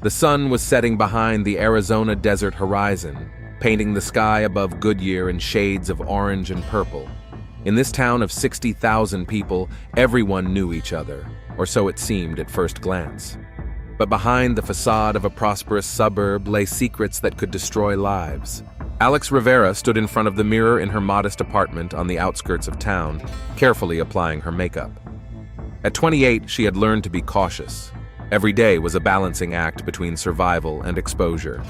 The sun was setting behind the Arizona desert horizon, painting the sky above Goodyear in shades of orange and purple. In this town of 60,000 people, everyone knew each other, or so it seemed at first glance. But behind the facade of a prosperous suburb lay secrets that could destroy lives. Alex Rivera stood in front of the mirror in her modest apartment on the outskirts of town, carefully applying her makeup. At 28, she had learned to be cautious. Every day was a balancing act between survival and exposure.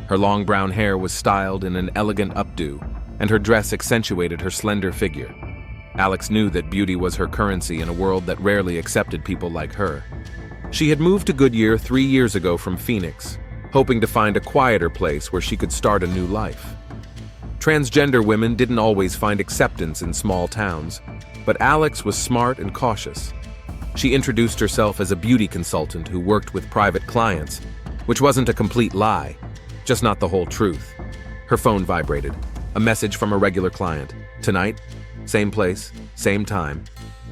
Her long brown hair was styled in an elegant updo, and her dress accentuated her slender figure. Alex knew that beauty was her currency in a world that rarely accepted people like her. She had moved to Goodyear 3 years ago from Phoenix, hoping to find a quieter place where she could start a new life. Transgender women didn't always find acceptance in small towns, but Alex was smart and cautious. She introduced herself as a beauty consultant who worked with private clients, which wasn't a complete lie, just not the whole truth. Her phone vibrated. A message from a regular client. Tonight, same place, same time.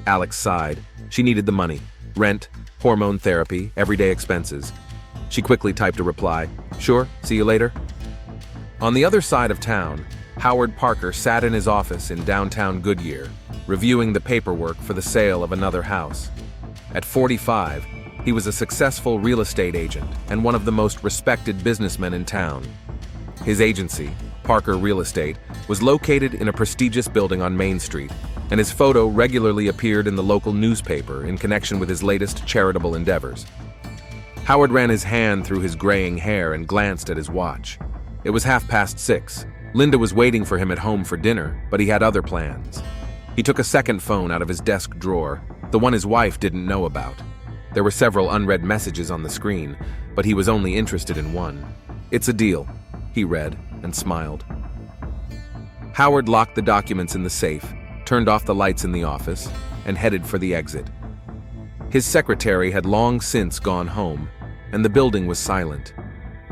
Alex sighed. She needed the money. Rent, hormone therapy, everyday expenses. She quickly typed a reply. Sure, see you later. On the other side of town, Howard Parker sat in his office in downtown Goodyear, reviewing the paperwork for the sale of another house. At 45, he was a successful real estate agent and one of the most respected businessmen in town. His agency, Parker Real Estate, was located in a prestigious building on Main Street, and his photo regularly appeared in the local newspaper in connection with his latest charitable endeavors. Howard ran his hand through his graying hair and glanced at his watch. It was 6:30. Linda was waiting for him at home for dinner, but he had other plans. He took a second phone out of his desk drawer, the one his wife didn't know about. There were several unread messages on the screen, but he was only interested in one. It's a deal, he read and smiled. Howard locked the documents in the safe, turned off the lights in the office, and headed for the exit. His secretary had long since gone home, and the building was silent.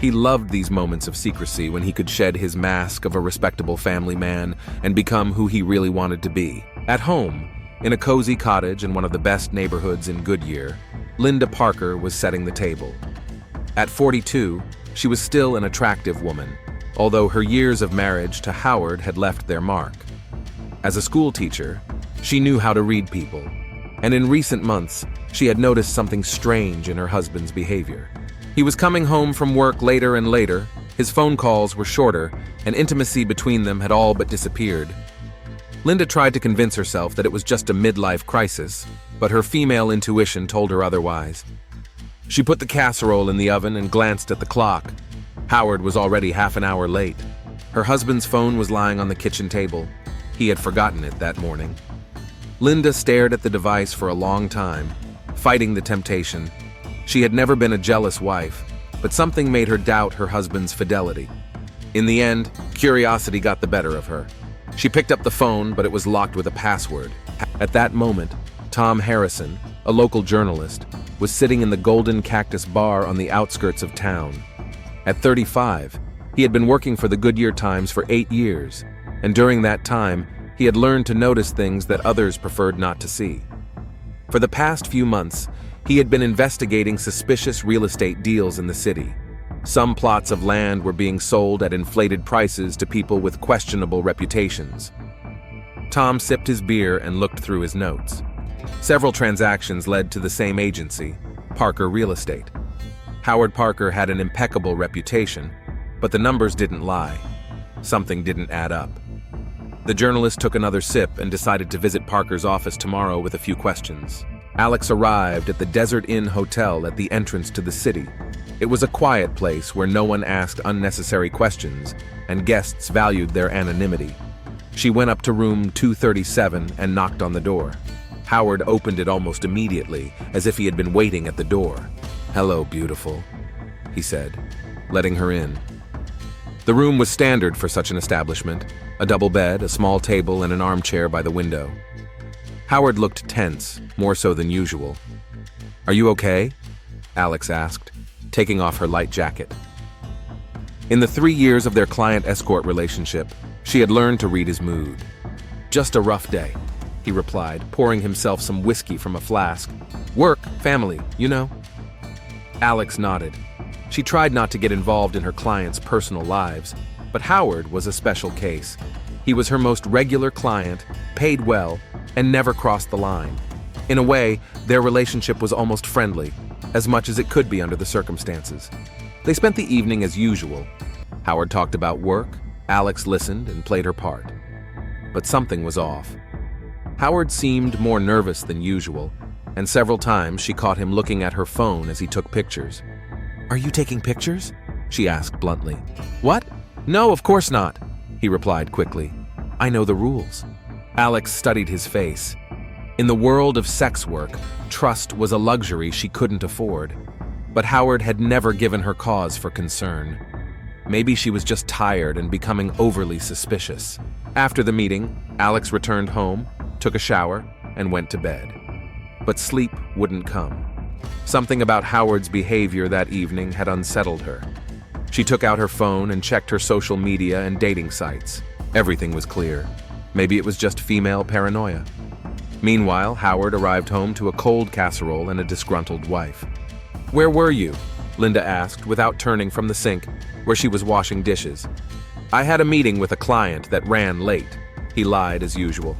He loved these moments of secrecy when he could shed his mask of a respectable family man and become who he really wanted to be. At home, in a cozy cottage in one of the best neighborhoods in Goodyear, Linda Parker was setting the table. At 42, she was still an attractive woman, although her years of marriage to Howard had left their mark. As a school teacher, she knew how to read people, and in recent months, she had noticed something strange in her husband's behavior. He was coming home from work later and later, his phone calls were shorter, and intimacy between them had all but disappeared. Linda tried to convince herself that it was just a midlife crisis, but her female intuition told her otherwise. She put the casserole in the oven and glanced at the clock. Howard was already half an hour late. Her husband's phone was lying on the kitchen table. He had forgotten it that morning. Linda stared at the device for a long time, fighting the temptation. She had never been a jealous wife, but something made her doubt her husband's fidelity. In the end, curiosity got the better of her. She picked up the phone, but it was locked with a password. At that moment, Tom Harrison, a local journalist, was sitting in the Golden Cactus Bar on the outskirts of town. At 35, he had been working for the Goodyear Times for 8 years, and during that time, he had learned to notice things that others preferred not to see. For the past few months, he had been investigating suspicious real estate deals in the city. Some plots of land were being sold at inflated prices to people with questionable reputations. Tom sipped his beer and looked through his notes. Several transactions led to the same agency, Parker Real Estate. Howard Parker had an impeccable reputation, but the numbers didn't lie. Something didn't add up. The journalist took another sip and decided to visit Parker's office tomorrow with a few questions. Alex arrived at the Desert Inn Hotel at the entrance to the city. It was a quiet place where no one asked unnecessary questions, and guests valued their anonymity. She went up to room 237 and knocked on the door. Howard opened it almost immediately, as if he had been waiting at the door. "Hello, beautiful," he said, letting her in. The room was standard for such an establishment, a double bed, a small table, and an armchair by the window. Howard looked tense, more so than usual. "Are you okay?" Alex asked, taking off her light jacket. In the 3 years of their client-escort relationship, she had learned to read his mood. "Just a rough day," he replied, pouring himself some whiskey from a flask. "Work, family, you know." Alex nodded. She tried not to get involved in her clients' personal lives, but Howard was a special case. He was her most regular client, paid well, and never crossed the line. In a way, their relationship was almost friendly, as much as it could be under the circumstances. They spent the evening as usual. Howard talked about work, Alex listened and played her part. But something was off. Howard seemed more nervous than usual, and several times she caught him looking at her phone as he took pictures. "Are you taking pictures?" she asked bluntly. "What? No, of course not," he replied quickly. "I know the rules." Alex studied his face. In the world of sex work, trust was a luxury she couldn't afford. But Howard had never given her cause for concern. Maybe she was just tired and becoming overly suspicious. After the meeting, Alex returned home, took a shower, and went to bed. But sleep wouldn't come. Something about Howard's behavior that evening had unsettled her. She took out her phone and checked her social media and dating sites. Everything was clear. Maybe it was just female paranoia. Meanwhile, Howard arrived home to a cold casserole and a disgruntled wife. "Where were you?" Linda asked without turning from the sink, where she was washing dishes. "I had a meeting with a client that ran late," he lied as usual.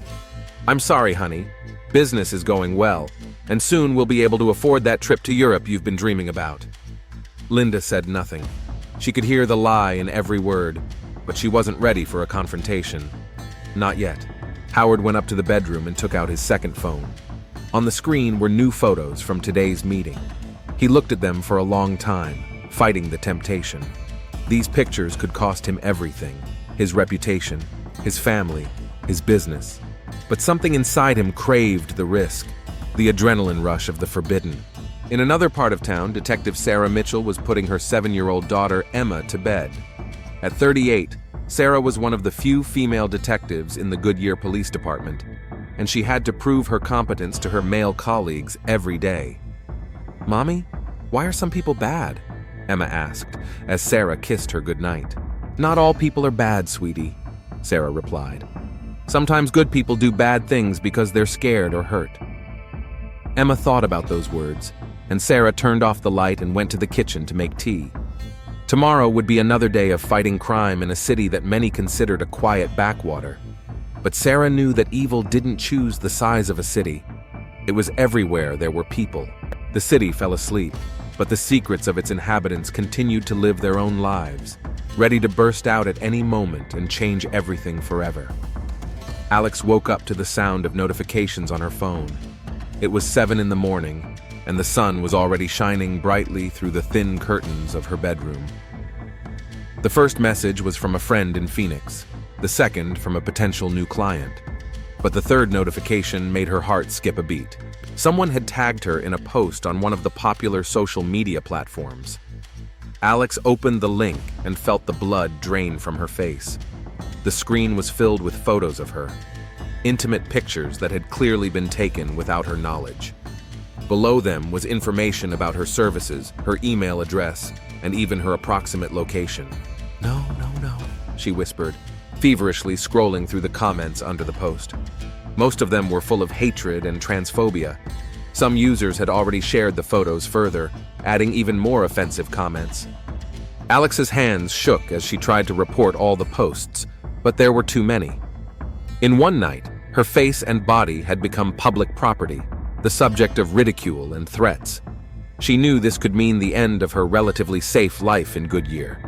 "I'm sorry, honey. Business is going well, and soon we'll be able to afford that trip to Europe you've been dreaming about." Linda said nothing. She could hear the lie in every word, but she wasn't ready for a confrontation. Not yet. Howard went up to the bedroom and took out his second phone. On the screen were new photos from today's meeting. He looked at them for a long time, fighting the temptation. These pictures could cost him everything: his reputation, his family, his business. But something inside him craved the risk, the adrenaline rush of the forbidden. In another part of town, Detective Sarah Mitchell was putting her 7-year-old daughter Emma to bed. At 38, Sarah was one of the few female detectives in the Goodyear Police Department, and she had to prove her competence to her male colleagues every day. "Mommy, why are some people bad?" Emma asked, as Sarah kissed her goodnight. "Not all people are bad, sweetie," Sarah replied. "Sometimes good people do bad things because they're scared or hurt." Emma thought about those words, and Sarah turned off the light and went to the kitchen to make tea. Tomorrow would be another day of fighting crime in a city that many considered a quiet backwater. But Sarah knew that evil didn't choose the size of a city. It was everywhere there were people. The city fell asleep, but the secrets of its inhabitants continued to live their own lives, ready to burst out at any moment and change everything forever. Alex woke up to the sound of notifications on her phone. It was 7 in the morning, and the sun was already shining brightly through the thin curtains of her bedroom. The first message was from a friend in Phoenix, the second from a potential new client. But the third notification made her heart skip a beat. Someone had tagged her in a post on one of the popular social media platforms. Alex opened the link and felt the blood drain from her face. The screen was filled with photos of her, intimate pictures that had clearly been taken without her knowledge. Below them was information about her services, her email address, and even her approximate location. "No, no, no," she whispered, feverishly scrolling through the comments under the post. Most of them were full of hatred and transphobia. Some users had already shared the photos further, adding even more offensive comments. Alex's hands shook as she tried to report all the posts, but there were too many. In one night, her face and body had become public property, the subject of ridicule and threats. She knew this could mean the end of her relatively safe life in Goodyear.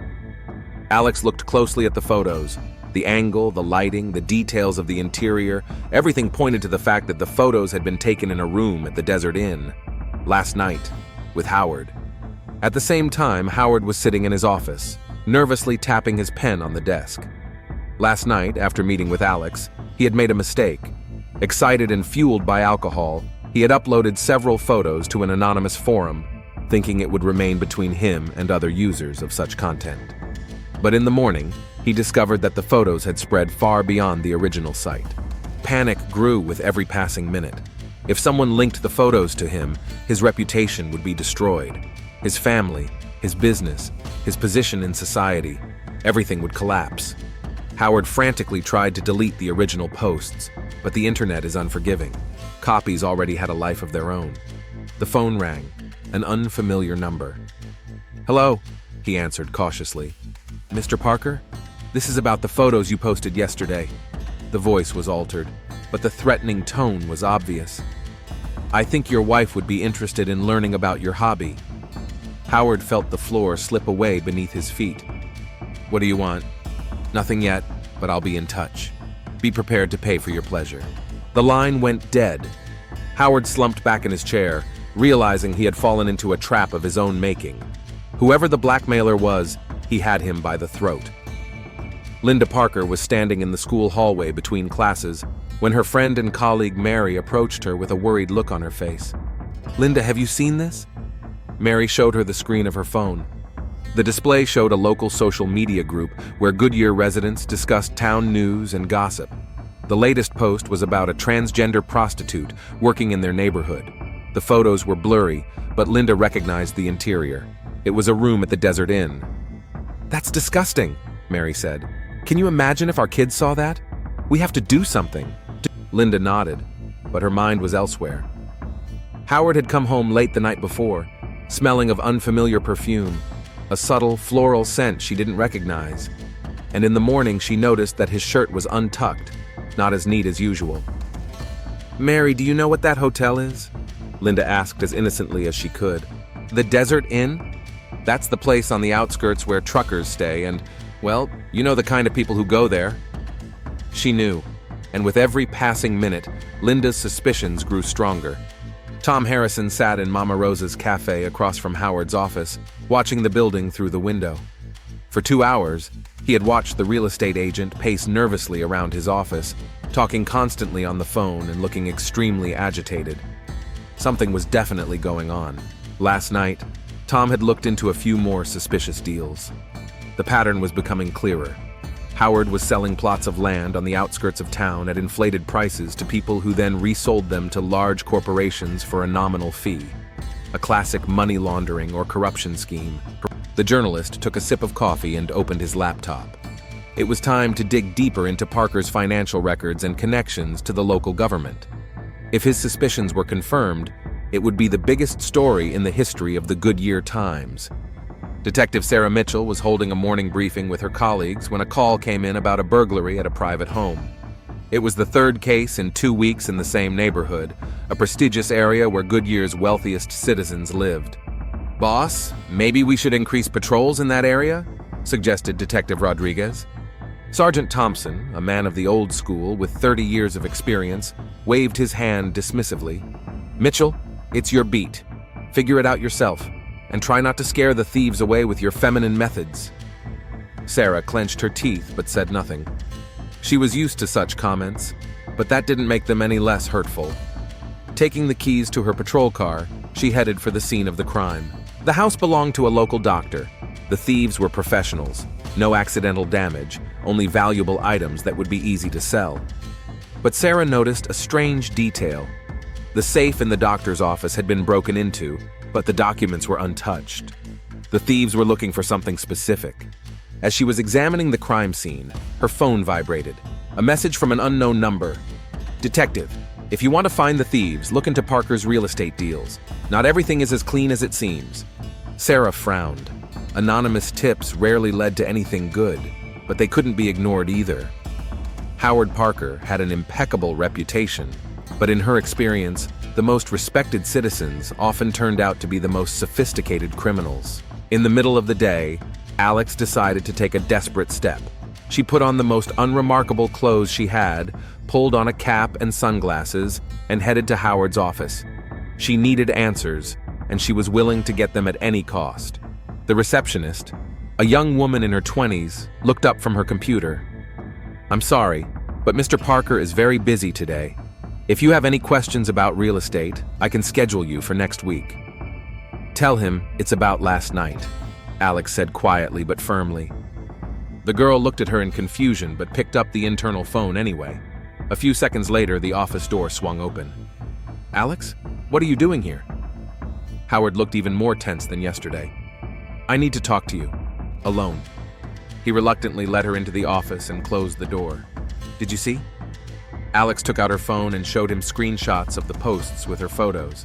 Alex looked closely at the photos. The angle, the lighting, the details of the interior, everything pointed to the fact that the photos had been taken in a room at the Desert Inn, last night, with Howard. At the same time, Howard was sitting in his office, nervously tapping his pen on the desk. Last night, after meeting with Alex, he had made a mistake. Excited and fueled by alcohol, he had uploaded several photos to an anonymous forum, thinking it would remain between him and other users of such content. But in the morning, he discovered that the photos had spread far beyond the original site. Panic grew with every passing minute. If someone linked the photos to him, his reputation would be destroyed. His family, his business, his position in society, everything would collapse. Howard frantically tried to delete the original posts, but the internet is unforgiving. Copies already had a life of their own. The phone rang, an unfamiliar number. "Hello," he answered cautiously. Mr. Parker? This is about the photos you posted yesterday. The voice was altered, but the threatening tone was obvious. I think your wife would be interested in learning about your hobby. Howard felt the floor slip away beneath his feet. What do you want? Nothing yet, but I'll be in touch. Be prepared to pay for your pleasure. The line went dead. Howard slumped back in his chair, realizing he had fallen into a trap of his own making. Whoever the blackmailer was, he had him by the throat. Linda Parker was standing in the school hallway between classes when her friend and colleague Mary approached her with a worried look on her face. Linda, have you seen this? Mary showed her the screen of her phone. The display showed a local social media group where Goodyear residents discussed town news and gossip. The latest post was about a transgender prostitute working in their neighborhood. The photos were blurry, but Linda recognized the interior. It was a room at the Desert Inn. That's disgusting, Mary said. Can you imagine if our kids saw that? We have to do something. Linda nodded, but her mind was elsewhere. Howard had come home late the night before, smelling of unfamiliar perfume, a subtle floral scent she didn't recognize. And in the morning she noticed that his shirt was untucked, not as neat as usual. Mary, do you know what that hotel is? Linda asked as innocently as she could. The Desert Inn? That's the place on the outskirts where truckers stay and, well, you know the kind of people who go there. She knew, and with every passing minute, Linda's suspicions grew stronger. Tom Harrison sat in Mama Rosa's cafe across from Howard's office, watching the building through the window. For 2 hours, he had watched the real estate agent pace nervously around his office, talking constantly on the phone and looking extremely agitated. Something was definitely going on. Last night, Tom had looked into a few more suspicious deals. The pattern was becoming clearer. Howard was selling plots of land on the outskirts of town at inflated prices to people who then resold them to large corporations for a nominal fee. A classic money laundering or corruption scheme. The journalist took a sip of coffee and opened his laptop. It was time to dig deeper into Parker's financial records and connections to the local government. If his suspicions were confirmed, it would be the biggest story in the history of the Goodyear Times. Detective Sarah Mitchell was holding a morning briefing with her colleagues when a call came in about a burglary at a private home. It was the third case in 2 weeks in the same neighborhood, a prestigious area where Goodyear's wealthiest citizens lived. Boss, maybe we should increase patrols in that area? Suggested Detective Rodriguez. Sergeant Thompson, a man of the old school with 30 years of experience, waved his hand dismissively. Mitchell, it's your beat. Figure it out yourself. And try not to scare the thieves away with your feminine methods. Sarah clenched her teeth but said nothing. She was used to such comments, but that didn't make them any less hurtful. Taking the keys to her patrol car, she headed for the scene of the crime. The house belonged to a local doctor. The thieves were professionals. No accidental damage, only valuable items that would be easy to sell. But Sarah noticed a strange detail. The safe in the doctor's office had been broken into, but the documents were untouched. The thieves were looking for something specific. As she was examining the crime scene, her phone vibrated. A message from an unknown number. Detective, if you want to find the thieves, look into Parker's real estate deals. Not everything is as clean as it seems. Sarah frowned. Anonymous tips rarely led to anything good, but they couldn't be ignored either. Howard Parker had an impeccable reputation, but in her experience, the most respected citizens often turned out to be the most sophisticated criminals. In the middle of the day, Alex decided to take a desperate step. She put on the most unremarkable clothes she had, pulled on a cap and sunglasses, and headed to Howard's office. She needed answers, and she was willing to get them at any cost. The receptionist, a young woman in her 20s, looked up from her computer. I'm sorry, but Mr. Parker is very busy today. If you have any questions about real estate, I can schedule you for next week. Tell him it's about last night, Alex said quietly but firmly. The girl looked at her in confusion but picked up the internal phone anyway. A few seconds later, the office door swung open. Alex, what are you doing here? Howard looked even more tense than yesterday. I need to talk to you. Alone. He reluctantly led her into the office and closed the door. Did you see? Alex took out her phone and showed him screenshots of the posts with her photos.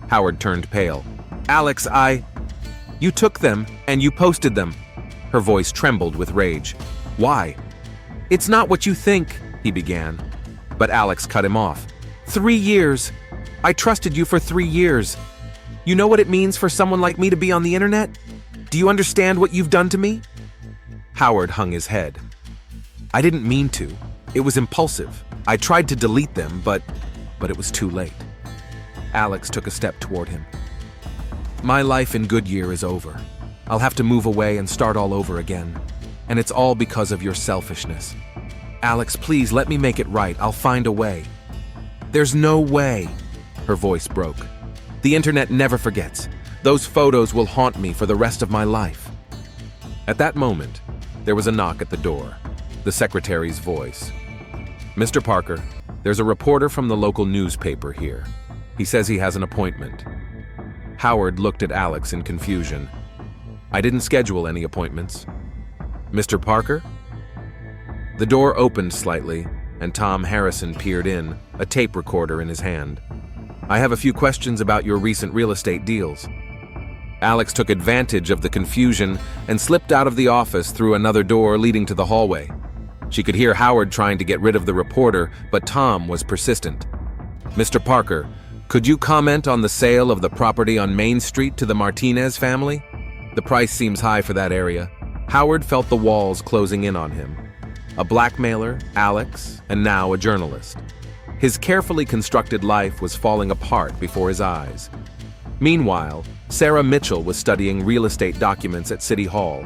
Howard turned pale. Alex, You took them and you posted them." Her voice trembled with rage. "Why?" "It's not what you think," he began. But Alex cut him off. 3 years. I trusted you for 3 years. You know what it means for someone like me to be on the internet? Do you understand what you've done to me?" Howard hung his head. "I didn't mean to. It was impulsive. I tried to delete them, but it was too late." Alex took a step toward him. "My life in Goodyear is over. I'll have to move away and start all over again. And it's all because of your selfishness. Alex, please let me make it right. I'll find a way." "There's no way." Her voice broke. "The internet never forgets. Those photos will haunt me for the rest of my life." At that moment, there was a knock at the door. The secretary's voice. "Mr. Parker, there's a reporter from the local newspaper here. He says he has an appointment." Howard looked at Alex in confusion. "I didn't schedule any appointments." "Mr. Parker?" The door opened slightly, and Tom Harrison peered in, a tape recorder in his hand. "I have a few questions about your recent real estate deals." Alex took advantage of the confusion and slipped out of the office through another door leading to the hallway. She could hear Howard trying to get rid of the reporter, but Tom was persistent. "Mr. Parker, could you comment on the sale of the property on Main Street to the Martinez family? The price seems high for that area." Howard felt the walls closing in on him. A blackmailer, Alex, and now a journalist. His carefully constructed life was falling apart before his eyes. Meanwhile, Sarah Mitchell was studying real estate documents at City Hall.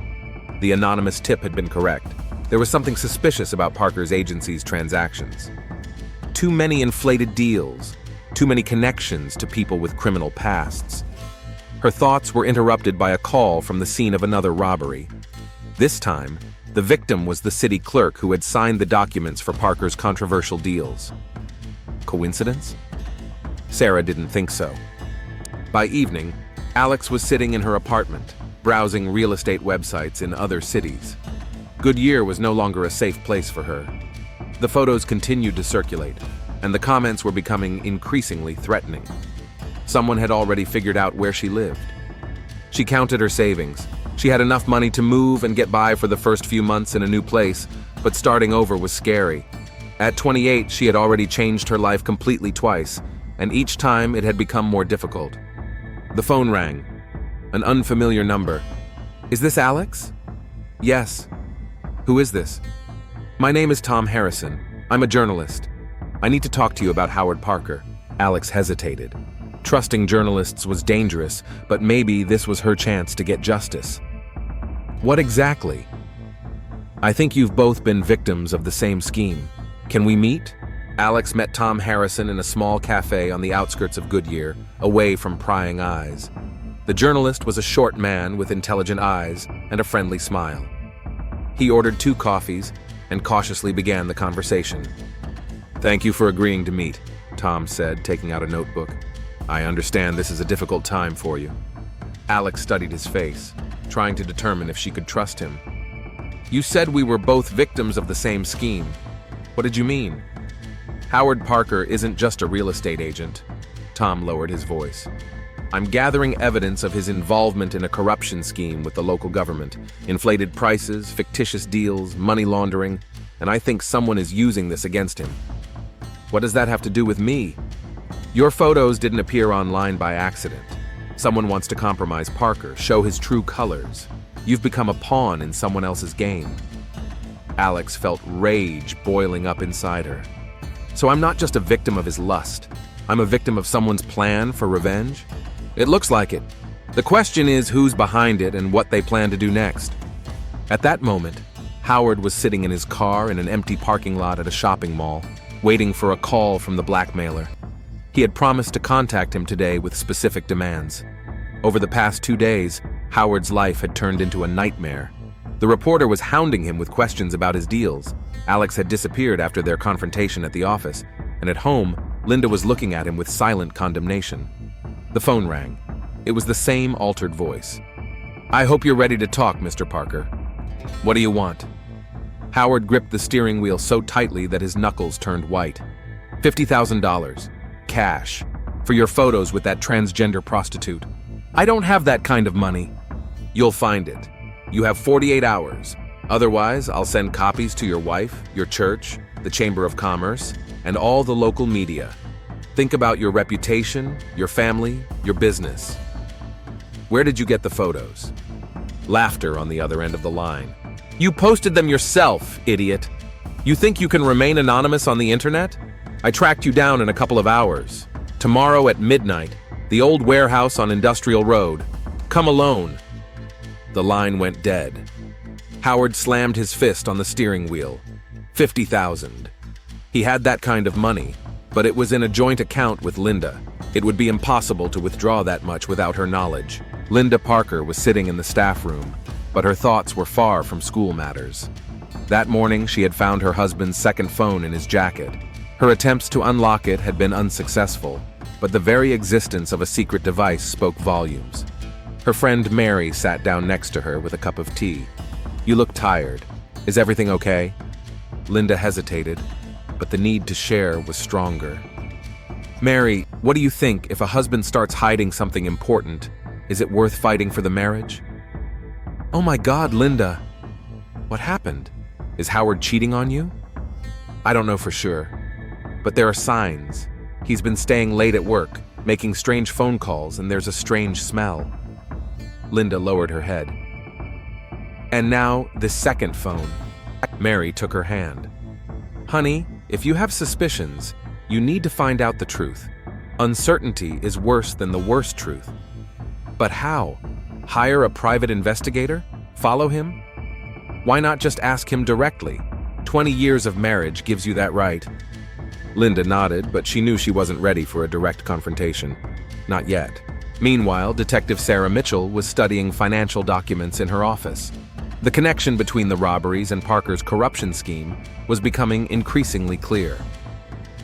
The anonymous tip had been correct. There was something suspicious about Parker's agency's transactions. Too many inflated deals, too many connections to people with criminal pasts. Her thoughts were interrupted by a call from the scene of another robbery. This time, the victim was the city clerk who had signed the documents for Parker's controversial deals. Coincidence? Sarah didn't think so. By evening, Alex was sitting in her apartment, browsing real estate websites in other cities. Goodyear was no longer a safe place for her. The photos continued to circulate, and the comments were becoming increasingly threatening. Someone had already figured out where she lived. She counted her savings. She had enough money to move and get by for the first few months in a new place, but starting over was scary. At 28, she had already changed her life completely twice, and each time it had become more difficult. The phone rang. An unfamiliar number. "Is this Alex?" "Yes." "Who is this?" "My name is Tom Harrison. I'm a journalist. I need to talk to you about Howard Parker." Alex hesitated. Trusting journalists was dangerous, but maybe this was her chance to get justice. "What exactly?" "I think you've both been victims of the same scheme. Can we meet?" Alex met Tom Harrison in a small cafe on the outskirts of Goodyear, away from prying eyes. The journalist was a short man with intelligent eyes and a friendly smile. He ordered 2 coffees and cautiously began the conversation. "Thank you for agreeing to meet," Tom said, taking out a notebook. "I understand this is a difficult time for you." Alex studied his face, trying to determine if she could trust him. "You said we were both victims of the same scheme. What did you mean?" "Howard Parker isn't just a real estate agent." Tom lowered his voice. "I'm gathering evidence of his involvement in a corruption scheme with the local government. Inflated prices, fictitious deals, money laundering, and I think someone is using this against him." "What does that have to do with me?" "Your photos didn't appear online by accident. Someone wants to compromise Parker, show his true colors. You've become a pawn in someone else's game." Alex felt rage boiling up inside her. "So I'm not just a victim of his lust. I'm a victim of someone's plan for revenge?" "It looks like it. The question is who's behind it and what they plan to do next." At that moment, Howard was sitting in his car in an empty parking lot at a shopping mall, waiting for a call from the blackmailer. He had promised to contact him today with specific demands. Over the past 2 days, Howard's life had turned into a nightmare. The reporter was hounding him with questions about his deals. Alex had disappeared after their confrontation at the office, and at home, Linda was looking at him with silent condemnation. The phone rang. It was the same altered voice. "I hope you're ready to talk, Mr. Parker. What do you want?" Howard gripped the steering wheel so tightly that his knuckles turned white. $50,000. Cash. For your photos with that transgender prostitute." "I don't have that kind of money." You'll find it. You have 48 hours. Otherwise, I'll send copies to your wife, your church, the Chamber of Commerce, and all the local media. Think about your reputation, your family, your business. Where did you get the photos? Laughter on the other end of the line. You posted them yourself, idiot. You think you can remain anonymous on the internet? I tracked you down in a couple of hours. Tomorrow at midnight, the old warehouse on Industrial Road. Come alone. The line went dead. Howard slammed his fist on the steering wheel. 50,000. He had that kind of money, but it was in a joint account with Linda. It would be impossible to withdraw that much without her knowledge. Linda Parker was sitting in the staff room, but her thoughts were far from school matters. That morning, she had found her husband's second phone in his jacket. Her attempts to unlock it had been unsuccessful, but the very existence of a secret device spoke volumes. Her friend Mary sat down next to her with a cup of tea. You look tired. Is everything okay? Linda hesitated, but the need to share was stronger. Mary, what do you think if a husband starts hiding something important? Is it worth fighting for the marriage? Oh my God, Linda. What happened? Is Howard cheating on you? I don't know for sure, but there are signs. He's been staying late at work, making strange phone calls, and there's a strange smell. Linda lowered her head. And now, this second phone. Mary took her hand. Honey, if you have suspicions, you need to find out the truth. Uncertainty is worse than the worst truth. But how? Hire a private investigator? Follow him? Why not just ask him directly? 20 years of marriage gives you that right. Linda nodded, but she knew she wasn't ready for a direct confrontation. Not yet. Meanwhile, Detective Sarah Mitchell was studying financial documents in her office. The connection between the robberies and Parker's corruption scheme was becoming increasingly clear.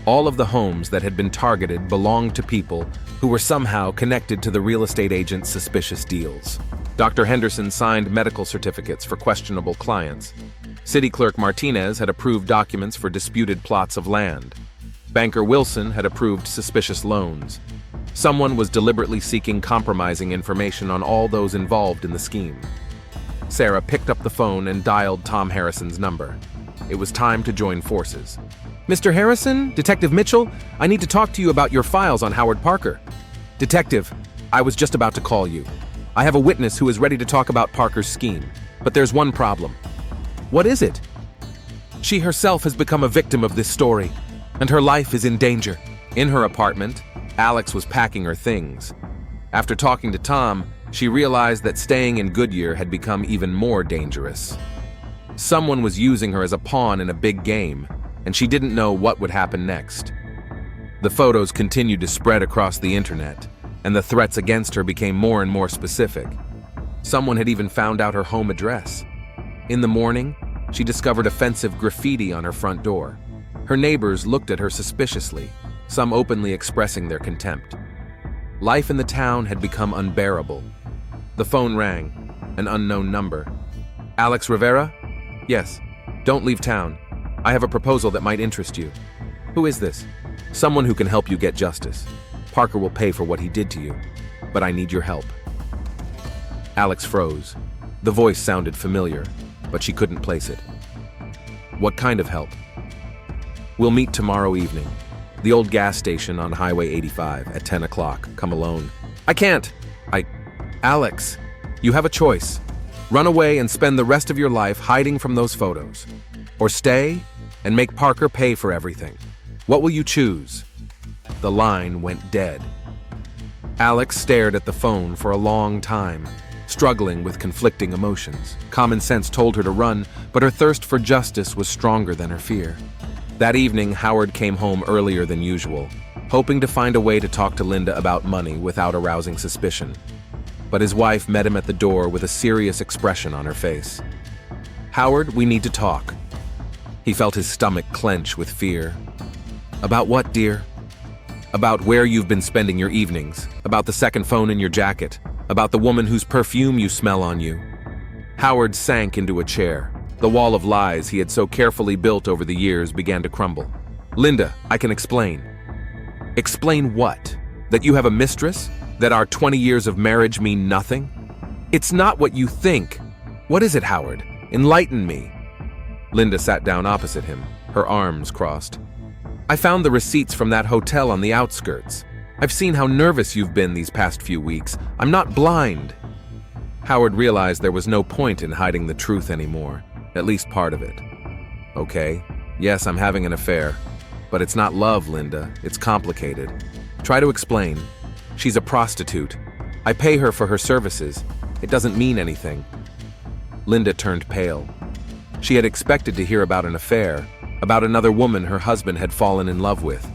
All of the homes that had been targeted belonged to people who were somehow connected to the real estate agent's suspicious deals. Dr. Henderson signed medical certificates for questionable clients. City Clerk Martinez had approved documents for disputed plots of land. Banker Wilson had approved suspicious loans. Someone was deliberately seeking compromising information on all those involved in the scheme. Sarah picked up the phone and dialed Tom Harrison's number. It was time to join forces. Mr. Harrison, Detective Mitchell, I need to talk to you about your files on Howard Parker. Detective, I was just about to call you. I have a witness who is ready to talk about Parker's scheme, but there's one problem. What is it? She herself has become a victim of this story, and her life is in danger. In her apartment, Alex was packing her things. After talking to Tom, she realized that staying in Goodyear had become even more dangerous. Someone was using her as a pawn in a big game, and she didn't know what would happen next. The photos continued to spread across the internet, and the threats against her became more and more specific. Someone had even found out her home address. In the morning, she discovered offensive graffiti on her front door. Her neighbors looked at her suspiciously, some openly expressing their contempt. Life in the town had become unbearable. The phone rang, an unknown number. Alex Rivera? Yes. Don't leave town. I have a proposal that might interest you. Who is this? Someone who can help you get justice. Parker will pay for what he did to you, but I need your help. Alex froze. The voice sounded familiar, but she couldn't place it. What kind of help? We'll meet tomorrow evening. The old gas station on Highway 85 at 10 o'clock. Come alone. I can't. Alex, you have a choice. Run away and spend the rest of your life hiding from those photos. Or stay and make Parker pay for everything. What will you choose? The line went dead. Alex stared at the phone for a long time, struggling with conflicting emotions. Common sense told her to run, but her thirst for justice was stronger than her fear. That evening, Howard came home earlier than usual, hoping to find a way to talk to Linda about money without arousing suspicion. But his wife met him at the door with a serious expression on her face. Howard, we need to talk. He felt his stomach clench with fear. About what, dear? About where you've been spending your evenings, about the second phone in your jacket, about the woman whose perfume you smell on you. Howard sank into a chair. The wall of lies he had so carefully built over the years began to crumble. Linda, I can explain. Explain what? That you have a mistress? That our 20 years of marriage mean nothing? It's not what you think. What is it, Howard? Enlighten me. Linda sat down opposite him, her arms crossed. I found the receipts from that hotel on the outskirts. I've seen how nervous you've been these past few weeks. I'm not blind. Howard realized there was no point in hiding the truth anymore, at least part of it. Okay, yes, I'm having an affair. But it's not love, Linda. It's complicated. Try to explain. She's a prostitute. I pay her for her services. It doesn't mean anything. Linda turned pale. She had expected to hear about an affair, about another woman her husband had fallen in love with.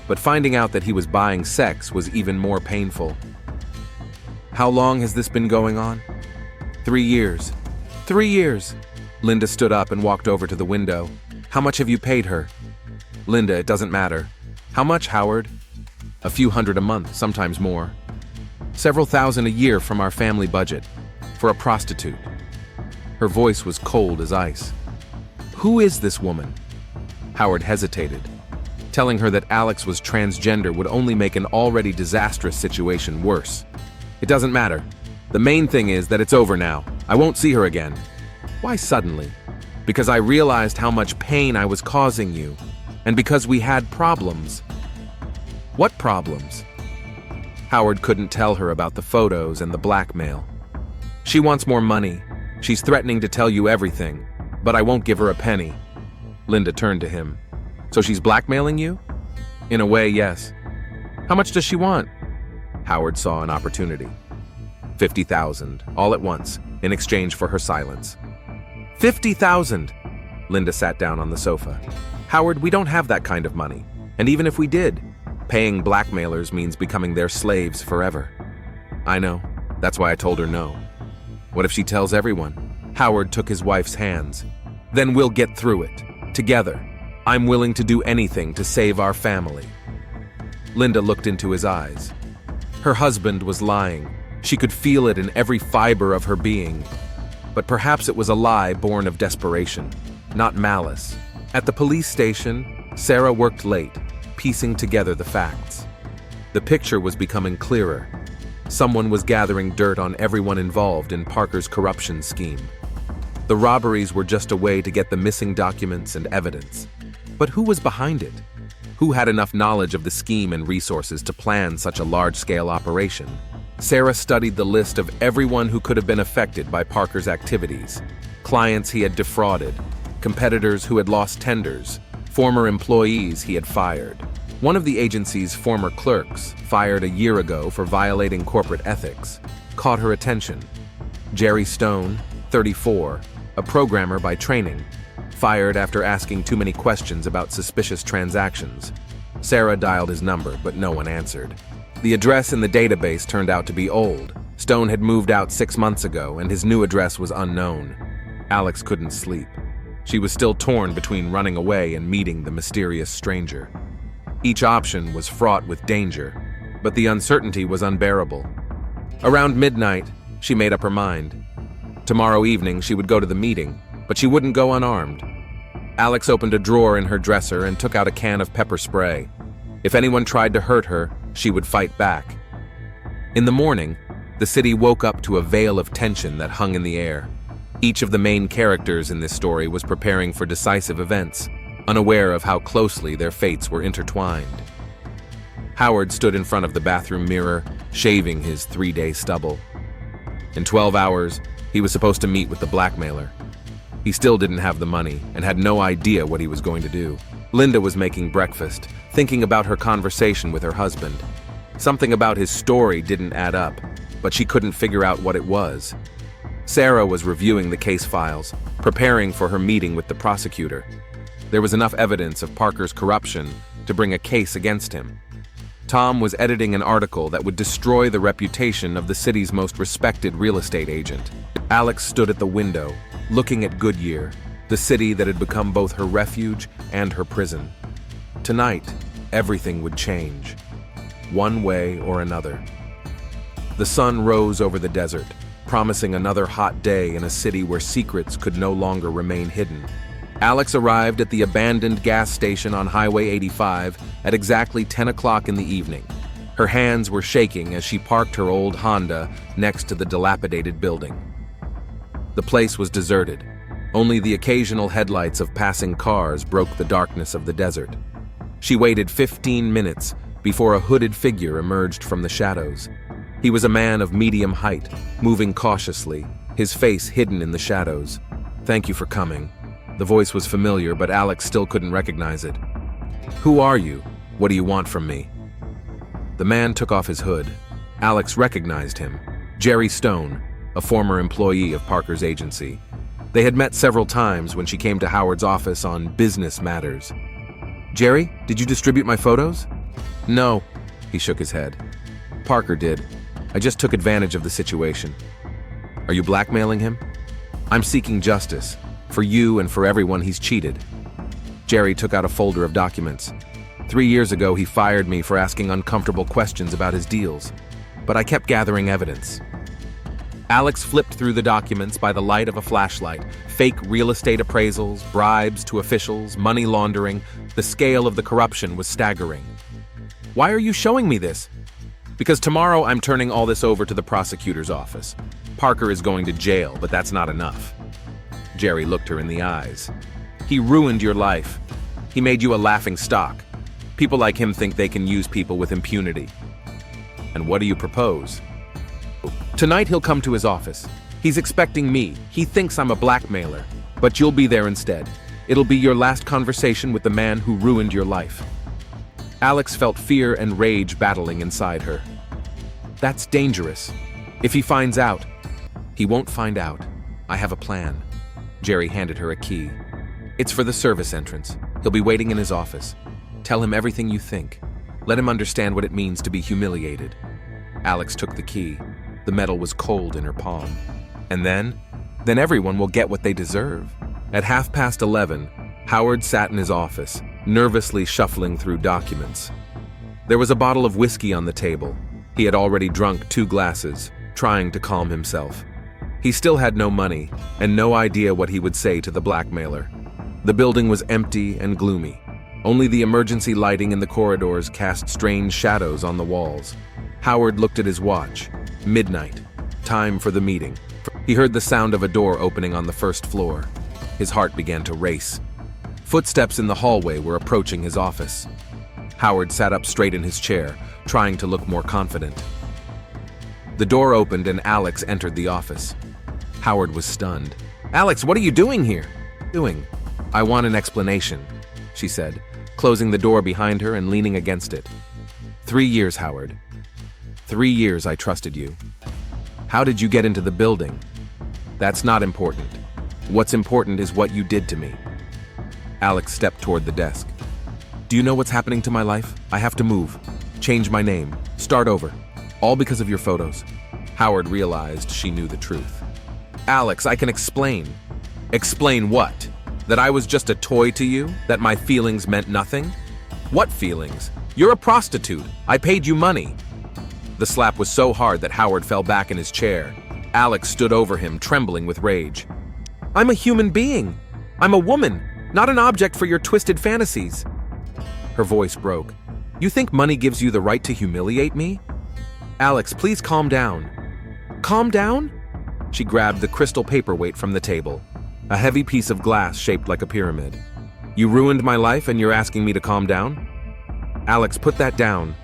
But finding out that he was buying sex was even more painful. How long has this been going on? 3 years. 3 years. Linda stood up and walked over to the window. How much have you paid her? Linda, it doesn't matter. How much, Howard? A few hundred a month, sometimes more. Several thousand a year from our family budget. For a prostitute. Her voice was cold as ice. Who is this woman? Howard hesitated. Telling her that Alex was transgender would only make an already disastrous situation worse. It doesn't matter. The main thing is that it's over now. I won't see her again. Why suddenly? Because I realized how much pain I was causing you. And because we had problems. What problems? Howard couldn't tell her about the photos and the blackmail. She wants more money. She's threatening to tell you everything, but I won't give her a penny. Linda turned to him. So she's blackmailing you? In a way, yes. How much does she want? Howard saw an opportunity. 50,000, all at once, in exchange for her silence. 50,000! Linda sat down on the sofa. Howard, we don't have that kind of money. And even if we did, paying blackmailers means becoming their slaves forever. I know. That's why I told her no. What if she tells everyone? Howard took his wife's hands. Then we'll get through it. Together. I'm willing to do anything to save our family. Linda looked into his eyes. Her husband was lying. She could feel it in every fiber of her being. But perhaps it was a lie born of desperation, not malice. At the police station, Sarah worked late, piecing together the facts. The picture was becoming clearer. Someone was gathering dirt on everyone involved in Parker's corruption scheme. The robberies were just a way to get the missing documents and evidence. But who was behind it? Who had enough knowledge of the scheme and resources to plan such a large-scale operation? Sarah studied the list of everyone who could have been affected by Parker's activities. Clients he had defrauded, competitors who had lost tenders, former employees he had fired. One of the agency's former clerks, fired a year ago for violating corporate ethics, caught her attention. Jerry Stone, 34, a programmer by training, fired after asking too many questions about suspicious transactions. Sarah dialed his number, but no one answered. The address in the database turned out to be old. Stone had moved out 6 months ago, and his new address was unknown. Alex couldn't sleep. She was still torn between running away and meeting the mysterious stranger. Each option was fraught with danger, but the uncertainty was unbearable. Around midnight, she made up her mind. Tomorrow evening, she would go to the meeting, but she wouldn't go unarmed. Alex opened a drawer in her dresser and took out a can of pepper spray. If anyone tried to hurt her, she would fight back. In the morning, the city woke up to a veil of tension that hung in the air. Each of the main characters in this story was preparing for decisive events, unaware of how closely their fates were intertwined. Howard stood in front of the bathroom mirror, shaving his 3-day stubble. In 12 hours, he was supposed to meet with the blackmailer. He still didn't have the money and had no idea what he was going to do. Linda was making breakfast, thinking about her conversation with her husband. Something about his story didn't add up, but she couldn't figure out what it was. Sarah was reviewing the case files, preparing for her meeting with the prosecutor. There was enough evidence of Parker's corruption to bring a case against him. Tom was editing an article that would destroy the reputation of the city's most respected real estate agent. Alex stood at the window, looking at Goodyear, the city that had become both her refuge and her prison. Tonight, everything would change, one way or another. The sun rose over the desert, promising another hot day in a city where secrets could no longer remain hidden. Alex arrived at the abandoned gas station on Highway 85 at exactly 10 o'clock in the evening. Her hands were shaking as she parked her old Honda next to the dilapidated building. The place was deserted. Only the occasional headlights of passing cars broke the darkness of the desert. She waited 15 minutes before a hooded figure emerged from the shadows. He was a man of medium height, moving cautiously, his face hidden in the shadows. "Thank you for coming." The voice was familiar, but Alex still couldn't recognize it. "Who are you? What do you want from me?" The man took off his hood. Alex recognized him. Jerry Stone, a former employee of Parker's agency. They had met several times when she came to Howard's office on business matters. "Jerry, did you distribute my photos?" "No," he shook his head. "Parker did. I just took advantage of the situation." "Are you blackmailing him?" "I'm seeking justice, for you and for everyone he's cheated." Jerry took out a folder of documents. 3 years ago, he fired me for asking uncomfortable questions about his deals, but I kept gathering evidence. Alex flipped through the documents by the light of a flashlight. Fake real estate appraisals, bribes to officials, money laundering. The scale of the corruption was staggering. "Why are you showing me this?" "Because tomorrow I'm turning all this over to the prosecutor's office. Parker is going to jail, but that's not enough." Jerry looked her in the eyes. "He ruined your life. He made you a laughing stock. People like him think they can use people with impunity." "And what do you propose?" "Tonight he'll come to his office. He's expecting me. He thinks I'm a blackmailer, but you'll be there instead. It'll be your last conversation with the man who ruined your life." Alex felt fear and rage battling inside her. "That's dangerous. If he finds out..." "He won't find out. I have a plan." Jerry handed her a key. "It's for the service entrance. He'll be waiting in his office. Tell him everything you think. Let him understand what it means to be humiliated." Alex took the key. The metal was cold in her palm. "And then everyone will get what they deserve." At 11:30, Howard sat in his office, nervously shuffling through documents. There was a bottle of whiskey on the table. He had already drunk 2 glasses, trying to calm himself. He still had no money, and no idea what he would say to the blackmailer. The building was empty and gloomy. Only the emergency lighting in the corridors cast strange shadows on the walls. Howard looked at his watch. Midnight. Time for the meeting. He heard the sound of a door opening on the first floor. His heart began to race. Footsteps in the hallway were approaching his office. Howard sat up straight in his chair, trying to look more confident. The door opened and Alex entered the office. Howard was stunned. "Alex, what are you doing here?" "I want an explanation," she said, closing the door behind her and leaning against it. 3 years, Howard. 3 years I trusted you. How did you get into the building? That's not important. What's important is what you did to me. Alex stepped toward the desk. "Do you know what's happening to my life? I have to move, change my name, start over, all because of your photos." Howard realized she knew the truth. "Alex, I can explain." "Explain what? That I was just a toy to you? That my feelings meant nothing?" "What feelings? You're a prostitute. I paid you money." The slap was so hard that Howard fell back in his chair. Alex stood over him, trembling with rage. "I'm a human being. I'm a woman, not an object for your twisted fantasies." Her voice broke. "You think money gives you the right to humiliate me?" "Alex, please calm down." "Calm down?" She grabbed the crystal paperweight from the table, a heavy piece of glass shaped like a pyramid. "You ruined my life and you're asking me to calm down?" "Alex, put that down.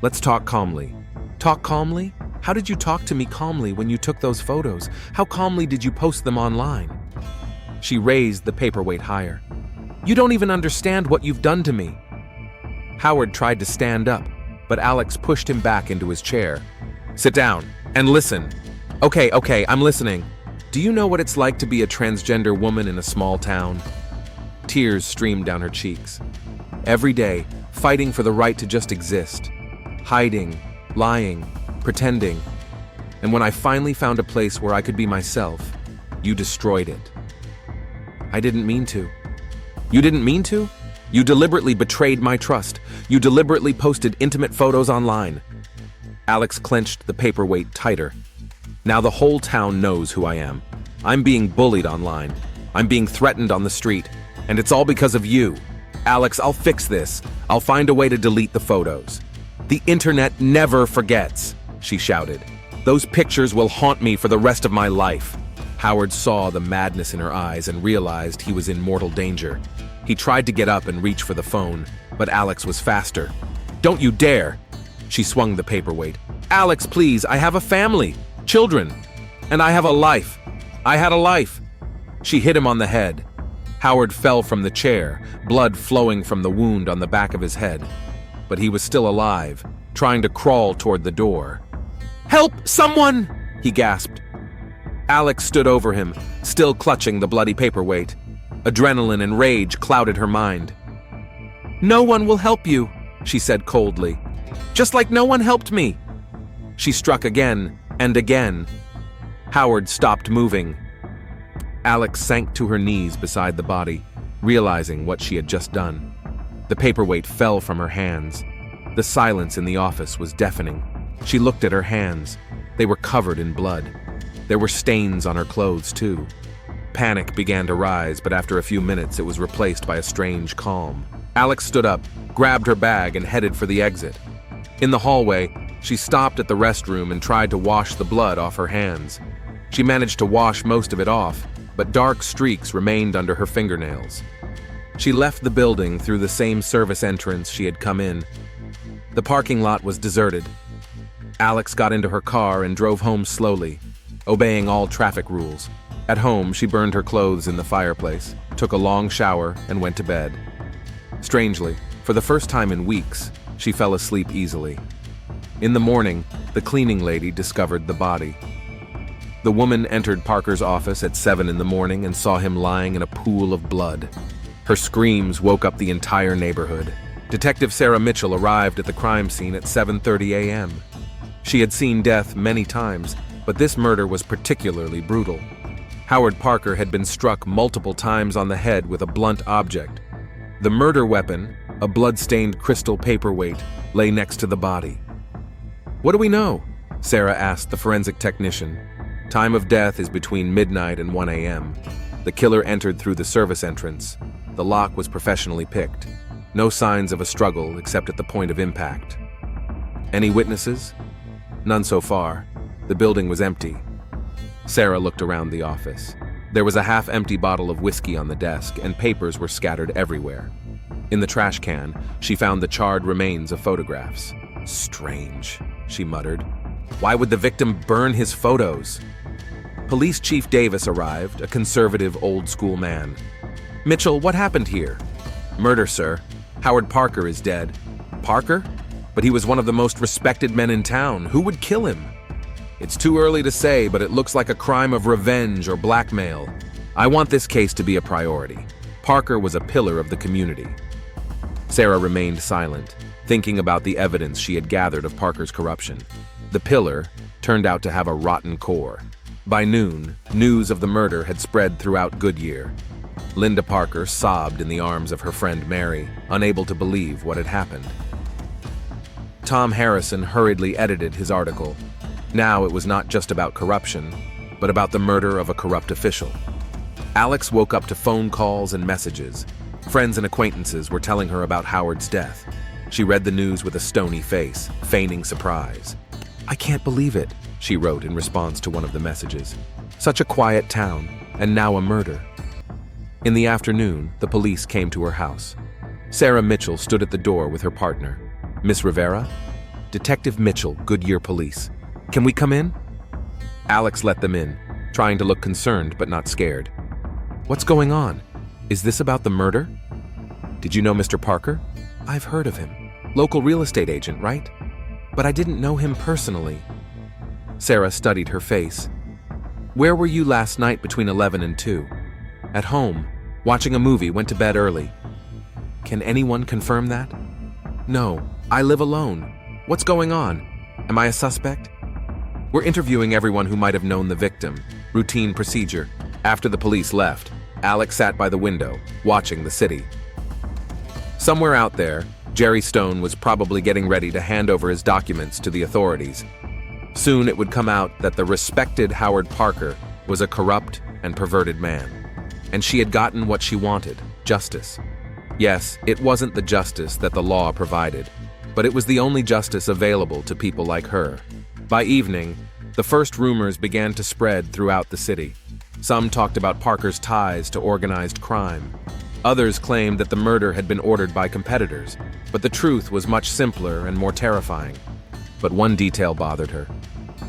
Let's talk calmly." "Talk calmly? How did you talk to me calmly when you took those photos? How calmly did you post them online?" She raised the paperweight higher. "You don't even understand what you've done to me." Howard tried to stand up, but Alex pushed him back into his chair. "Sit down and listen." Okay, I'm listening." "Do you know what it's like to be a transgender woman in a small town?" Tears streamed down her cheeks. "Every day, fighting for the right to just exist. Hiding, lying, pretending. And when I finally found a place where I could be myself, you destroyed it." "I didn't mean to." "You didn't mean to? You deliberately betrayed my trust. You deliberately posted intimate photos online." Alex clenched the paperweight tighter. "Now the whole town knows who I am. I'm being bullied online. I'm being threatened on the street. And it's all because of you. Alex, I'll fix this. I'll find a way to delete the photos." The internet never forgets, she shouted. Those pictures will haunt me for the rest of my life. Howard saw the madness in her eyes and realized he was in mortal danger. He tried to get up and reach for the phone, but Alex was faster. Don't you dare! She swung the paperweight. Alex, please, I have a family, children, and I have a life. I had a life. She hit him on the head. Howard fell from the chair, blood flowing from the wound on the back of his head. But he was still alive, trying to crawl toward the door. Help, someone! He gasped. Alex stood over him, still clutching the bloody paperweight. Adrenaline and rage clouded her mind. No one will help you, she said coldly. Just like no one helped me. She struck again and again. Howard stopped moving. Alex sank to her knees beside the body, realizing what she had just done. The paperweight fell from her hands. The silence in the office was deafening. She looked at her hands. They were covered in blood. There were stains on her clothes, too. Panic began to rise, but after a few minutes it was replaced by a strange calm. Alex stood up, grabbed her bag, and headed for the exit. In the hallway, she stopped at the restroom and tried to wash the blood off her hands. She managed to wash most of it off, but dark streaks remained under her fingernails. She left the building through the same service entrance she had come in. The parking lot was deserted. Alex got into her car and drove home slowly, obeying all traffic rules. At home, she burned her clothes in the fireplace, took a long shower, and went to bed. Strangely, for the first time in weeks, she fell asleep easily. In the morning, the cleaning lady discovered the body. The woman entered Parker's office at 7 in the morning and saw him lying in a pool of blood. Her screams woke up the entire neighborhood. Detective Sarah Mitchell arrived at the crime scene at 7:30 a.m. She had seen death many times, but this murder was particularly brutal. Howard Parker had been struck multiple times on the head with a blunt object. The murder weapon, a blood-stained crystal paperweight, lay next to the body. What do we know? Sarah asked the forensic technician. Time of death is between midnight and 1 a.m. The killer entered through the service entrance. The lock was professionally picked. No signs of a struggle except at the point of impact. Any witnesses? None so far. The building was empty. Sarah looked around the office. There was a half-empty bottle of whiskey on the desk, and papers were scattered everywhere. In the trash can, she found the charred remains of photographs. Strange, she muttered. Why would the victim burn his photos? Police Chief Davis arrived, a conservative, old-school man. Mitchell, what happened here? Murder, sir. Howard Parker is dead. Parker? But he was one of the most respected men in town. Who would kill him? It's too early to say, but it looks like a crime of revenge or blackmail. I want this case to be a priority. Parker was a pillar of the community. Sarah remained silent, thinking about the evidence she had gathered of Parker's corruption. The pillar turned out to have a rotten core. By noon, news of the murder had spread throughout Goodyear. Linda Parker sobbed in the arms of her friend Mary, unable to believe what had happened. Tom Harrison hurriedly edited his article. Now it was not just about corruption, but about the murder of a corrupt official. Alex woke up to phone calls and messages. Friends and acquaintances were telling her about Howard's death. She read the news with a stony face, feigning surprise. I can't believe it, she wrote in response to one of the messages. Such a quiet town, and now a murder. In the afternoon, the police came to her house. Sarah Mitchell stood at the door with her partner. Miss Rivera? Detective Mitchell, Goodyear Police. Can we come in? Alex let them in, trying to look concerned but not scared. What's going on? Is this about the murder? Did you know Mr. Parker? I've heard of him. Local real estate agent, right? But I didn't know him personally. Sarah studied her face. Where were you last night between 11 and 2? At home, watching a movie, went to bed early. Can anyone confirm that? No, I live alone. What's going on? Am I a suspect? We're interviewing everyone who might have known the victim. Routine procedure. After the police left, Alex sat by the window, watching the city. Somewhere out there, Jerry Stone was probably getting ready to hand over his documents to the authorities. Soon it would come out that the respected Howard Parker was a corrupt and perverted man. And she had gotten what she wanted, justice. Yes, it wasn't the justice that the law provided, but it was the only justice available to people like her. By evening, the first rumors began to spread throughout the city. Some talked about Parker's ties to organized crime. Others claimed that the murder had been ordered by competitors, but the truth was much simpler and more terrifying. But one detail bothered her.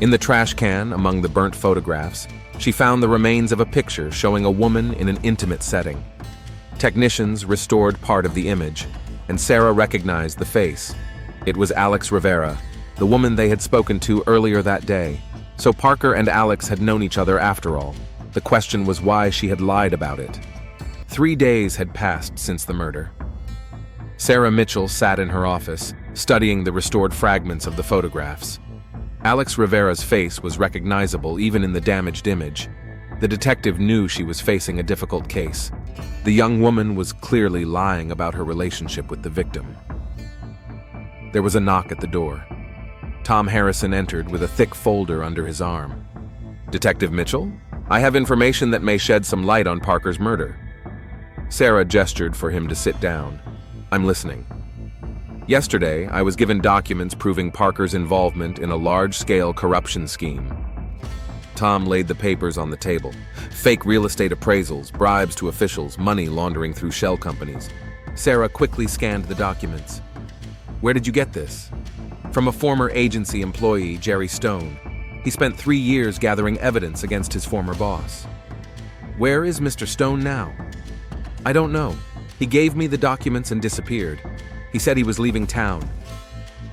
In the trash can, among the burnt photographs, she found the remains of a picture showing a woman in an intimate setting. Technicians restored part of the image, and Sarah recognized the face. It was Alex Rivera, the woman they had spoken to earlier that day. So Parker and Alex had known each other after all. The question was why she had lied about it. 3 days had passed since the murder. Sarah Mitchell sat in her office, studying the restored fragments of the photographs. Alex Rivera's face was recognizable even in the damaged image. The detective knew she was facing a difficult case. The young woman was clearly lying about her relationship with the victim. There was a knock at the door. Tom Harrison entered with a thick folder under his arm. "Detective Mitchell, I have information that may shed some light on Parker's murder." Sarah gestured for him to sit down. "I'm listening." "Yesterday, I was given documents proving Parker's involvement in a large-scale corruption scheme." Tom laid the papers on the table. Fake real estate appraisals, bribes to officials, money laundering through shell companies. Sarah quickly scanned the documents. "Where did you get this?" "From a former agency employee, Jerry Stone. He spent 3 years gathering evidence against his former boss." "Where is Mr. Stone now?" "I don't know. He gave me the documents and disappeared. He said he was leaving town."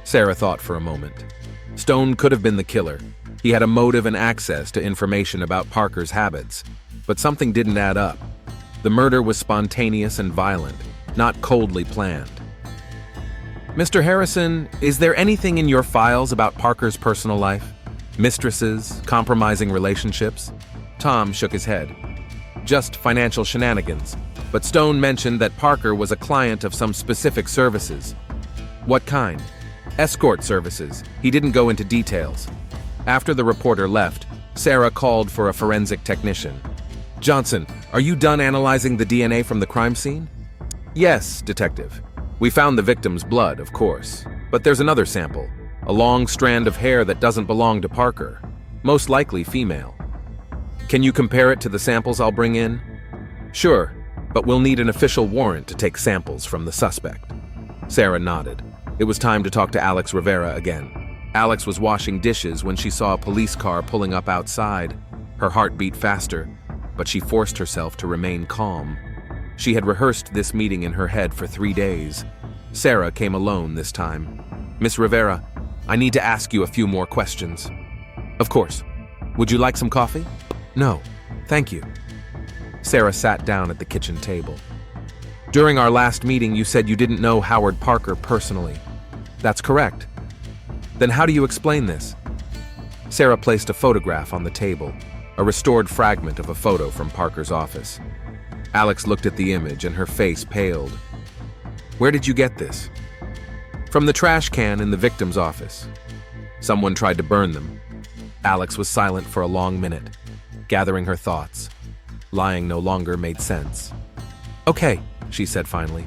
Sarah thought for a moment. Stone could have been the killer. He had a motive and access to information about Parker's habits, but something didn't add up. The murder was spontaneous and violent, not coldly planned. "Mr. Harrison, is there anything in your files about Parker's personal life? Mistresses, compromising relationships?" Tom shook his head. "Just financial shenanigans. But Stone mentioned that Parker was a client of some specific services." "What kind?" "Escort services. He didn't go into details." After the reporter left, Sarah called for a forensic technician. "Johnson, are you done analyzing the DNA from the crime scene?" "Yes, Detective. We found the victim's blood, of course. But there's another sample, a long strand of hair that doesn't belong to Parker. Most likely female." "Can you compare it to the samples I'll bring in?" "Sure, but we'll need an official warrant to take samples from the suspect." Sarah nodded. It was time to talk to Alex Rivera again. Alex was washing dishes when she saw a police car pulling up outside. Her heart beat faster, but she forced herself to remain calm. She had rehearsed this meeting in her head for 3 days. Sarah came alone this time. "Miss Rivera, I need to ask you a few more questions." "Of course. Would you like some coffee?" "No, thank you." Sarah sat down at the kitchen table. "During our last meeting, you said you didn't know Howard Parker personally." "That's correct." "Then how do you explain this?" Sarah placed a photograph on the table, a restored fragment of a photo from Parker's office. Alex looked at the image and her face paled. "Where did you get this?" "From the trash can in the victim's office. Someone tried to burn them." Alex was silent for a long minute, gathering her thoughts. Lying no longer made sense. "Okay," she said finally.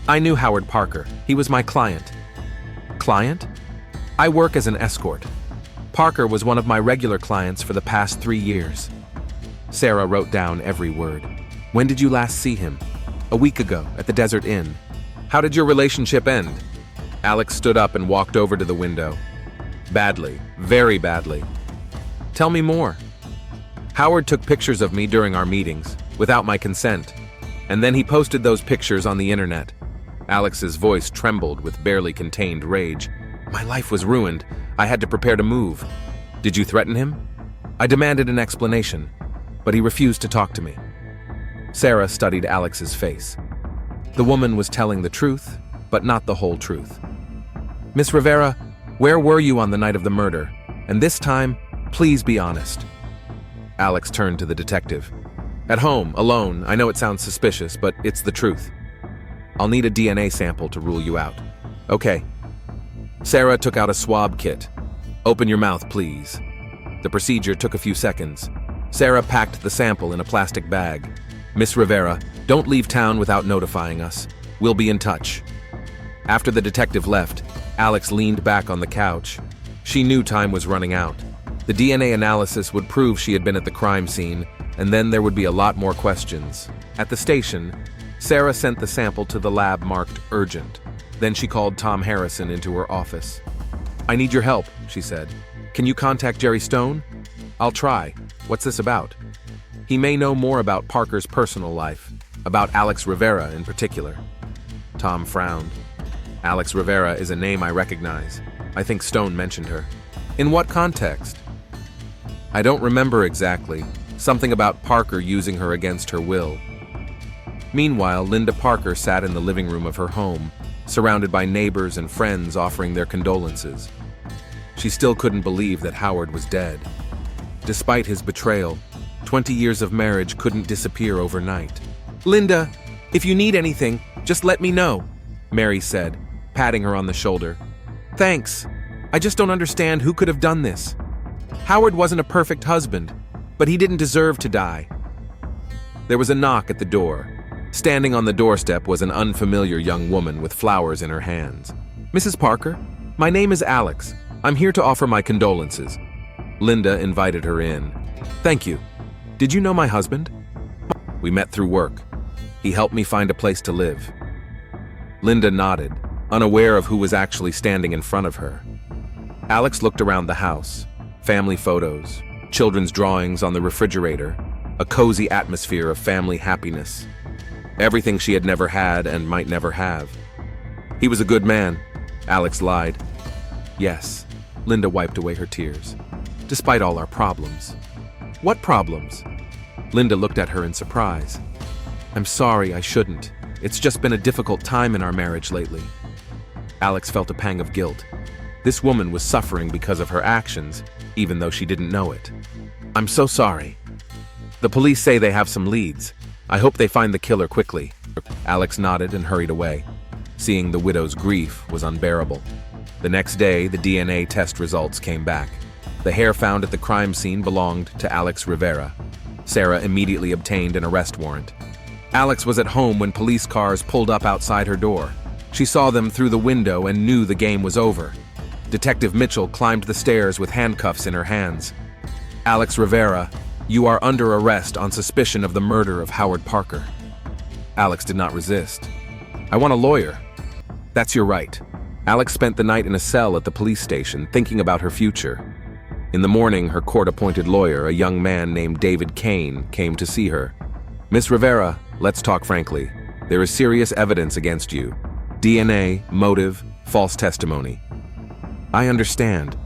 "I knew Howard Parker. He was my client." "Client?" "I work as an escort. Parker was one of my regular clients for the past 3 years." Sarah wrote down every word. "When did you last see him?" "A week ago, at the Desert Inn." "How did your relationship end?" Alex stood up and walked over to the window. "Badly, very badly." "Tell me more." "Howard took pictures of me during our meetings, without my consent, and then he posted those pictures on the internet." Alex's voice trembled with barely contained rage. "My life was ruined. I had to prepare to move." "Did you threaten him?" "I demanded an explanation, but he refused to talk to me." Sarah studied Alex's face. The woman was telling the truth, but not the whole truth. "Miss Rivera, where were you on the night of the murder? And this time, please be honest." Alex turned to the detective. "At home, alone. I know it sounds suspicious, but it's the truth. I'll need a DNA sample to rule you out." "Okay." Sarah took out a swab kit. "Open your mouth, please." The procedure took a few seconds. Sarah packed the sample in a plastic bag. "Miss Rivera, don't leave town without notifying us. We'll be in touch." After the detective left, Alex leaned back on the couch. She knew time was running out. The DNA analysis would prove she had been at the crime scene, and then there would be a lot more questions. At the station, Sarah sent the sample to the lab marked urgent. Then she called Tom Harrison into her office. "I need your help," she said. "Can you contact Jerry Stone?" "I'll try. What's this about?" "He may know more about Parker's personal life, about Alex Rivera in particular." Tom frowned. "Alex Rivera is a name I recognize. I think Stone mentioned her." "In what context?" "I don't remember exactly. Something about Parker using her against her will." Meanwhile, Linda Parker sat in the living room of her home, surrounded by neighbors and friends offering their condolences. She still couldn't believe that Howard was dead. Despite his betrayal, 20 years of marriage couldn't disappear overnight. "Linda, if you need anything, just let me know," Mary said, patting her on the shoulder. "Thanks. I just don't understand who could have done this. Howard wasn't a perfect husband, but he didn't deserve to die." There was a knock at the door. Standing on the doorstep was an unfamiliar young woman with flowers in her hands. "Mrs. Parker, my name is Alex. I'm here to offer my condolences." Linda invited her in. "Thank you. Did you know my husband?" "We met through work. He helped me find a place to live." Linda nodded, unaware of who was actually standing in front of her. Alex looked around the house. Family photos, children's drawings on the refrigerator, a cozy atmosphere of family happiness. Everything she had never had and might never have. "He was a good man," Alex lied. "Yes," Linda wiped away her tears. "Despite all our problems." "What problems?" Linda looked at her in surprise. "I'm sorry, I shouldn't. It's just been a difficult time in our marriage lately." Alex felt a pang of guilt. This woman was suffering because of her actions, even though she didn't know it. "I'm so sorry. The police say they have some leads. I hope they find the killer quickly." Alex nodded and hurried away. Seeing the widow's grief was unbearable. The next day, the DNA test results came back. The hair found at the crime scene belonged to Alex Rivera. Sarah immediately obtained an arrest warrant. Alex was at home when police cars pulled up outside her door. She saw them through the window and knew the game was over. Detective Mitchell climbed the stairs with handcuffs in her hands. "Alex Rivera, you are under arrest on suspicion of the murder of Howard Parker." Alex did not resist. "I want a lawyer." "That's your right." Alex spent the night in a cell at the police station, thinking about her future. In the morning, her court-appointed lawyer, a young man named David Kane, came to see her. "Miss Rivera, let's talk frankly. There is serious evidence against you. DNA, motive, false testimony." "I understand.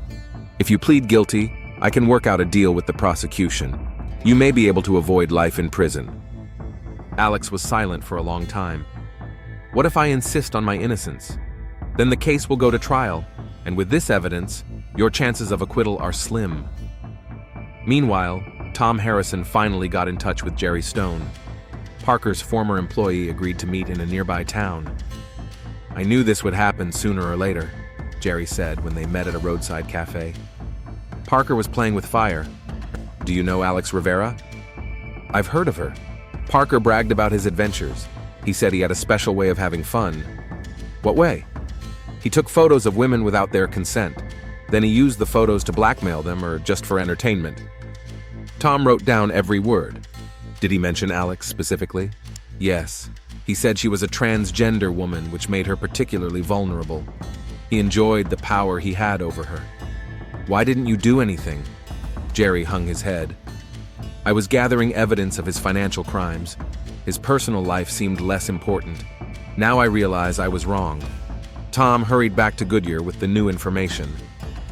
If you plead guilty, I can work out a deal with the prosecution. You may be able to avoid life in prison." Alex was silent for a long time. "What if I insist on my innocence? Then the case will go to trial, and with this evidence, your chances of acquittal are slim." Meanwhile, Tom Harrison finally got in touch with Jerry Stone. Parker's former employee agreed to meet in a nearby town. "I knew this would happen sooner or later," Jerry said when they met at a roadside cafe. "Parker was playing with fire. Do you know Alex Rivera?" "I've heard of her." Parker bragged about his adventures. He said he had a special way of having fun. "What way?" "He took photos of women without their consent. Then he used the photos to blackmail them or just for entertainment." Tom wrote down every word. "Did he mention Alex specifically?" "Yes. He said she was a transgender woman, which made her particularly vulnerable. He enjoyed the power he had over her." "Why didn't you do anything?" Jerry hung his head. "I was gathering evidence of his financial crimes. His personal life seemed less important. Now I realize I was wrong." Tom hurried back to Goodyear with the new information.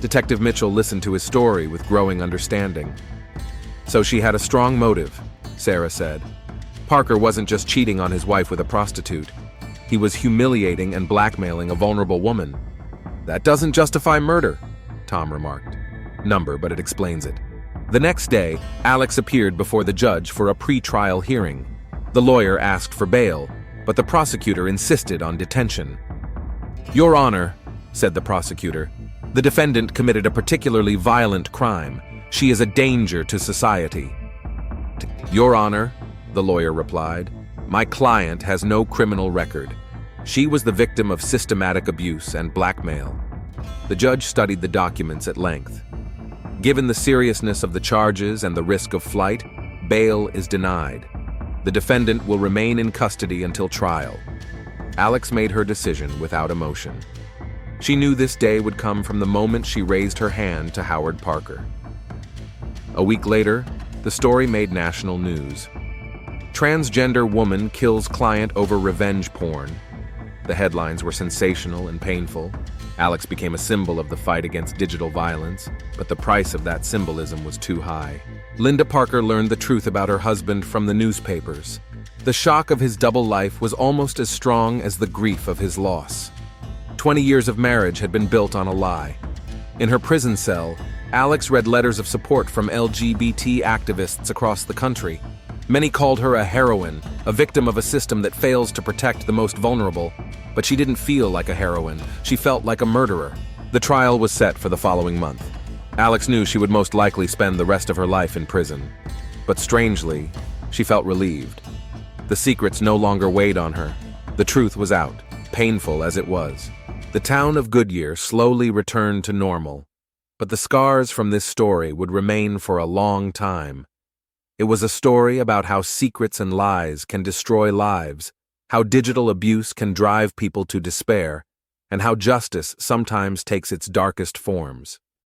Detective Mitchell listened to his story with growing understanding. "So she had a strong motive," Sarah said. "Parker wasn't just cheating on his wife with a prostitute. He was humiliating and blackmailing a vulnerable woman." "That doesn't justify murder," Tom remarked. "Number, but it explains it." The next day, Alex appeared before the judge for a pre-trial hearing. The lawyer asked for bail, but the prosecutor insisted on detention. "Your Honor," said the prosecutor, "the defendant committed a particularly violent crime. She is a danger to society." "Your Honor," the lawyer replied, "my client has no criminal record. She was the victim of systematic abuse and blackmail. The judge studied the documents at length. Given the seriousness of the charges and the risk of flight, bail is denied. The defendant will remain in custody until trial. Alex made her decision without emotion. She knew this day would come from the moment she raised her hand to Howard Parker. A week later, the story made national news. Transgender woman kills client over revenge porn. The headlines were sensational and painful. Alex became a symbol of the fight against digital violence, but the price of that symbolism was too high. Linda Parker learned the truth about her husband from the newspapers. The shock of his double life was almost as strong as the grief of his loss. 20 years of marriage had been built on a lie. In her prison cell, Alex read letters of support from LGBT activists across the country. Many called her a heroine, a victim of a system that fails to protect the most vulnerable. But she didn't feel like a heroine. She felt like a murderer. The trial was set for the following month. Alex knew she would most likely spend the rest of her life in prison. But strangely, she felt relieved. The secrets no longer weighed on her. The truth was out, painful as it was. The town of Goodyear slowly returned to normal. But the scars from this story would remain for a long time. It was a story about how secrets and lies can destroy lives, how digital abuse can drive people to despair, and how justice sometimes takes its darkest forms.